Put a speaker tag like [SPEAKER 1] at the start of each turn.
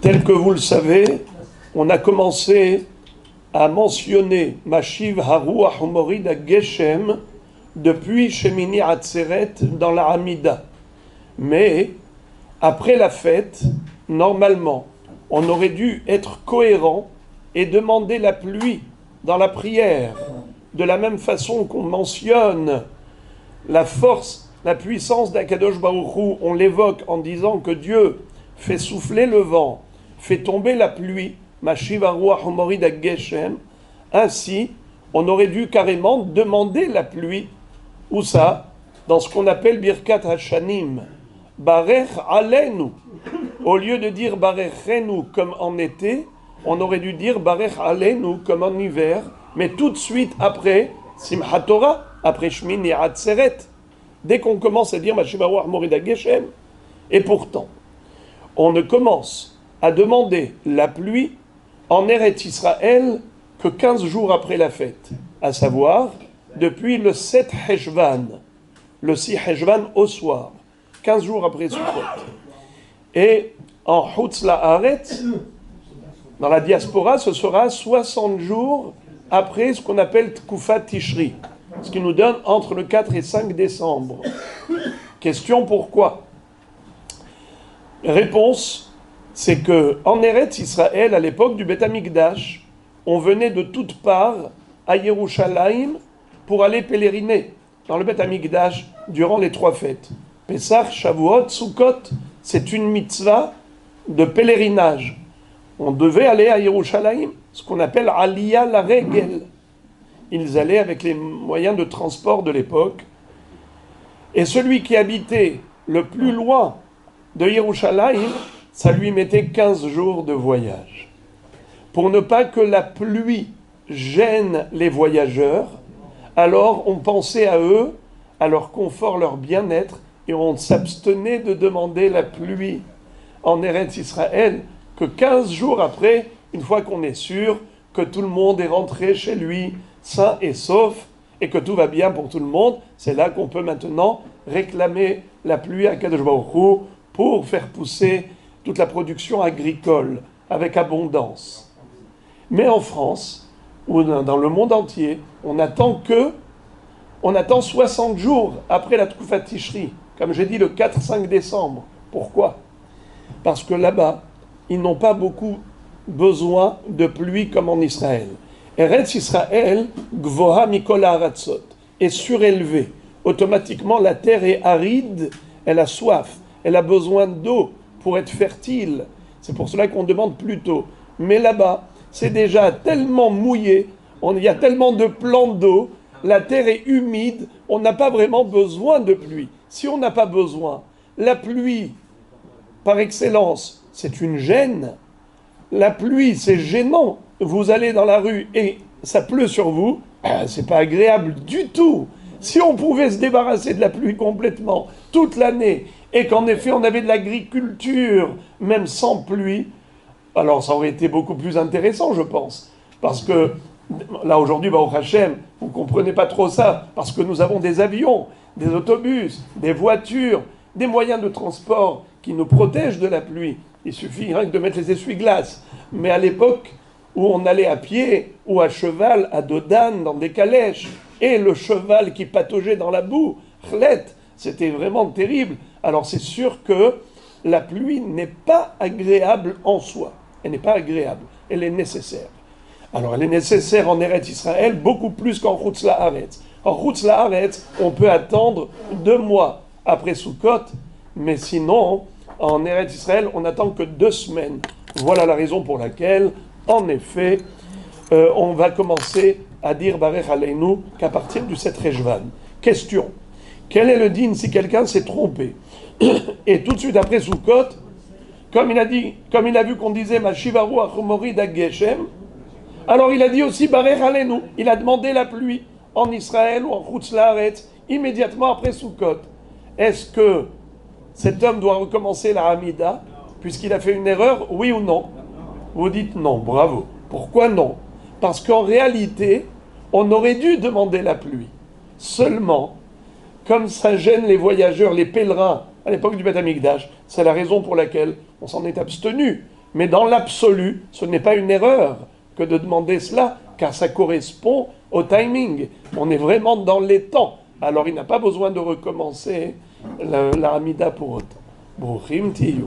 [SPEAKER 1] Tel que vous le savez, on a commencé à mentionner Mashiv Haruach Umorid Geshem depuis Shemini Atzeret dans la Hamida. Mais après la fête, normalement, on aurait dû être cohérent et demander la pluie dans la prière, de la même façon qu'on mentionne la force, la puissance d'Akadosh Baruch Hu, on l'évoque en disant que Dieu fait souffler le vent, fait tomber la pluie, Mashiv Haruach Umorid Geshem. Ainsi, on aurait dû carrément demander la pluie. Où ça? Dans ce qu'on appelle Birkat Hashanim. Barech Alenu. Au lieu de dire Barechenu comme en été, on aurait dû dire Barech Alenu comme en hiver, mais tout de suite après Simchat Torah, après Shmini Atzeret, dès qu'on commence à dire Mashiv Haruach Umorid Geshem. Et pourtant, on ne commence à demander la pluie en Eretz Israël que 15 jours après la fête, à savoir depuis le 7 Heshvan, le 6 Heshvan au soir, 15 jours après Sukkot. Et en Chutz La'aretz, dans la diaspora, ce sera 60 jours après ce qu'on appelle Tkufat Tishri, ce qui nous donne entre le 4 et 5 décembre. Question pourquoi? Réponse, c'est que en Eretz Israël, à l'époque du Beth Amikdash, on venait de toutes parts à Yerushalayim pour aller pèleriner dans le Beth Amikdash durant les 3 fêtes. Pesach, Shavuot, Sukkot, c'est une mitzvah de pèlerinage. On devait aller à Yerushalayim, ce qu'on appelle Aliyah la Regel. Ils allaient avec les moyens de transport de l'époque. Et celui qui habitait le plus loin de Yerushalayim, ça lui mettait 15 jours de voyage. Pour ne pas que la pluie gêne les voyageurs, alors on pensait à eux, à leur confort, leur bien-être, et on s'abstenait de demander la pluie en Eretz Israël que 15 jours après, une fois qu'on est sûr que tout le monde est rentré chez lui sain et sauf, et que tout va bien pour tout le monde, c'est là qu'on peut maintenant réclamer la pluie à Kadosh Baruch Hu pour faire pousser toute la production agricole avec abondance. Mais en France, ou dans le monde entier, on attend 60 jours après la Tkufat Tishri, comme j'ai dit le 4-5 décembre. Pourquoi? Parce que là-bas, ils n'ont pas beaucoup besoin de pluie comme en Israël. Eretz Israël, Gvoha Mikol Haratzot, est surélevé. Automatiquement, la terre est aride, elle a soif, elle a besoin d'eau pour être fertile. C'est pour cela qu'on demande plus tôt. Mais là-bas, c'est déjà tellement mouillé, il y a tellement de plans d'eau, la terre est humide, on n'a pas vraiment besoin de pluie. Si on n'a pas besoin, la pluie, par excellence, c'est une gêne. La pluie, c'est gênant. Vous allez dans la rue et ça pleut sur vous, c'est pas agréable du tout. Si on pouvait se débarrasser de la pluie complètement, toute l'année, et qu'en effet on avait de l'agriculture, même sans pluie, alors ça aurait été beaucoup plus intéressant, je pense. Parce que, là aujourd'hui, Baruch Hashem, vous ne comprenez pas trop ça, parce que nous avons des avions, des autobus, des voitures, des moyens de transport qui nous protègent de la pluie. Il suffit rien que de mettre les essuie-glaces. Mais à l'époque où on allait à pied ou à cheval, à dos d'âne, dans des calèches, et le cheval qui pataugeait dans la boue, chlet, c'était vraiment terrible. Alors c'est sûr que la pluie n'est pas agréable en soi. Elle n'est pas agréable, elle est nécessaire. Alors elle est nécessaire en Eretz Israël beaucoup plus qu'en Chutz La'aretz. En Chutz La'aretz, on peut attendre 2 mois après Sukkot, mais sinon, en Eretz Israël, on n'attend que 2 semaines. Voilà la raison pour laquelle, en effet, on va commencer à dire Barech Aleinu qu'à partir du 7 Rejvan. Question. Quel est le din si quelqu'un s'est trompé? Et tout de suite après Sukkot, comme il a vu qu'on disait Mashiv Haruach Umorid Geshem, alors il a dit aussi Barech Aleinu. Il a demandé la pluie en Israël ou en Chutz La'aretz immédiatement après Sukkot. Est-ce que cet homme doit recommencer la Hamida puisqu'il a fait une erreur, oui ou non? Vous dites non, bravo. Pourquoi non? Parce qu'en réalité, on aurait dû demander la pluie. Seulement, comme ça gêne les voyageurs, les pèlerins, à l'époque du Beth Amikdash, c'est la raison pour laquelle on s'en est abstenu. Mais dans l'absolu, ce n'est pas une erreur que de demander cela, car ça correspond au timing. On est vraiment dans les temps. Alors il n'a pas besoin de recommencer la Hamida pour autant. Bruchim tiyu.